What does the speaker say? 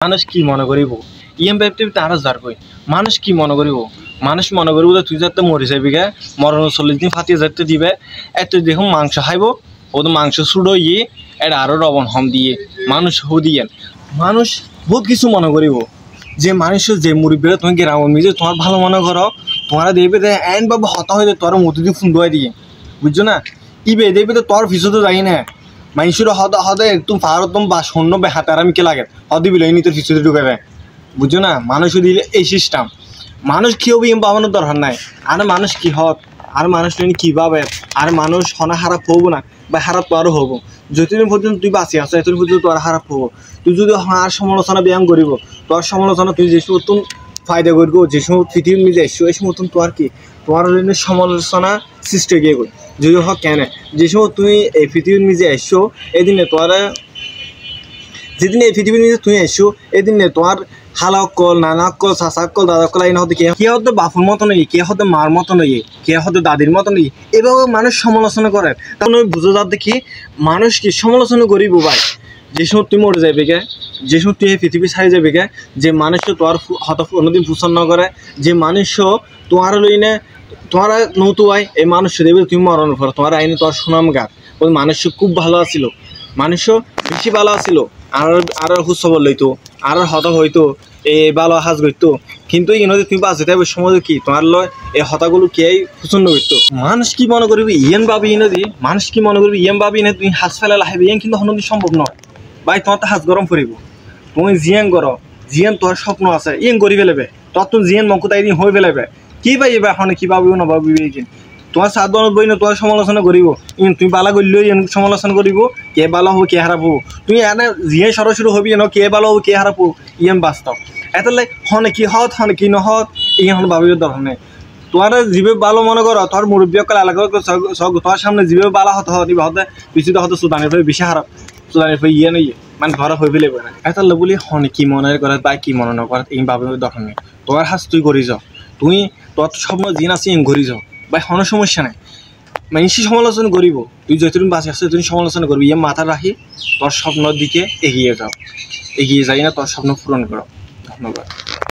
মানুষ কি মনে করিব ইএম ভাবতে তারা যার কই মানুষ কি মনে করিব মানুষ মনে করিব তুই যাতে মরে যাবি গে মরণ 40 দিন ফাটিয়ে যাতে দিবে এত দেখুন মাংস খাইব ও তো মাংস ছুড়ো ইয়ে এটা আরো লবণ হম দিয়ে মানুষ হু দিয়ে মানুষ বহুত কিছু মনে করিব যে মানুষের যে মুরব্বীরা তুমি গ্রামের মিজে তোমার ভালো মনে করো তোমারা দেখবে এন বাবা হতা হয়ে তোর মতো দিয়ে ফোন দোয়াই দিয়ে বুঝছো না ইবে দেখবে তো তোর ফিসে তো যাই না মানুষের হদে একদম ফারতম বা শূন্য হাতে আরাম কে লাগে হদি বিল তোর ফিসে ঢুকে দেয় বুঝছো না মানুষ দিলে এই সিস্টেম মানুষ কি হবে এম পাবানোর দরকার নাই আর মানুষ কি হত আর মানুষ কি পাবে আর মানুষ হনা খারাপ হবো না বা খারাপ তো আরও হবো যতদিন পর্যন্ত তুই বাঁচি আসো এতদিন পর্যন্ত তোর খারাপ হবো তুই যদি আর সমালোচনা ব্যায়াম করিব তোর সমালোচনা তুই যে সময় ফায়দা করব যে সময় পৃথিবীর নিজে এসছো এই সময় তোর কি তোমার সমালোচনা সৃষ্টি গিয়ে করি যদি হোক কেন যে সময় তুই এই পৃথিবীর নিজে এসছো এদিনে তোরা যেদিন এই পৃথিবীর নিজে তুই এসছো এদিনে তোমার হালাক্কল নানাক্কল চাচাক্কল দাদাক্কল আইন হতে কে হতে বাপুর মতো নই কে হতে মার মতো নই কে হতে দাদির মতো নই এভাবে মানুষ সমালোচনা করে তখন ওই বুঝো যার দেখি মানুষ কি সমালোচনা করিব ভাই যে সময় তুই মরে যাবে গে যে সময় তুই এই পৃথিবী ছাড়ি যাবে গে যে মানুষ তোর হত কোনোদিন পছন্দ করে যে মানুষ তোমার লইনে তোমার নতুয়াই এই মানুষ দেবে তুমি মরণ পর তোমার আইনে তোর সুনাম গাত ওই মানুষ খুব ভালো আছিল মানুষ বেশি ভালো আছিল আর হুসবল লইতো আর হত হইতো এই ভালো হাজ করতো কিন্তু এই নদী তুমি বাঁচতে হবে সময় কি তোমার লয় এই হতাগুলো কে পছন্দ করতো মানুষ কি মনে করবি ইয়েন ভাবি নদী মানুষ কি মনে করবি ইয়েন ভাবি না তুমি হাজ ফেলা লাহাবি ইয়েন কিন্তু হনদি সম্ভব নয় ভাই তোমার তো হাজ গরম পড়িব তুমি জিয়ান করো জিয়ান তোর স্বপ্ন আছে ইয়েন করি ফেলেবে তোর তো জিয়ান মকুতাই দিন হয়ে ফেলেবে কি পাই এবার এখন কি ভাবিও না ভাবিবি তোমার সাত বনত বই না তোমার সমালোচনা করিব তুমি বালা করলেও সমালোচনা করিব কে ভালো হবো কে হারাপ হবো তুমি এনে যিয়ে সরাসরি হবি ন কে ভালো হবো কে হারাপ হবো ইয়েন বাস্তব এতলে হনে কি হত হনে কি নহত ইহন ভাবিও দরকার নেই তোমার যিবে ভালো মনে করো তোর মুরব্বী আলাদা তোর সামনে যিবে ভালো হতে হতে হতে পিছিয়ে হতে সুদানের ফেলে বেশি হারাপ সুদানের ফেলে ইয়ে নেই মানে ঘরে হয়ে ফেলে না এতলে বলি হনে কি মনে করে বা কি মনে নকরে এই ভাবিও দরকার নেই তোমার হাজ তুই করি যাও তুই তোর স্বপ্ন জিন আছে ইন ঘুরি যাও ভাই কোনো সমস্যা নাই মানুষই সমালোচনা করিব তুই যতদিন বাঁচি আসছো তুমি সমালোচনা করবি ইয়ে মাথা রাখি তোর স্বপ্নের দিকে এগিয়ে যাও এগিয়ে যাই না তোর স্বপ্ন পূরণ করো ধন্যবাদ।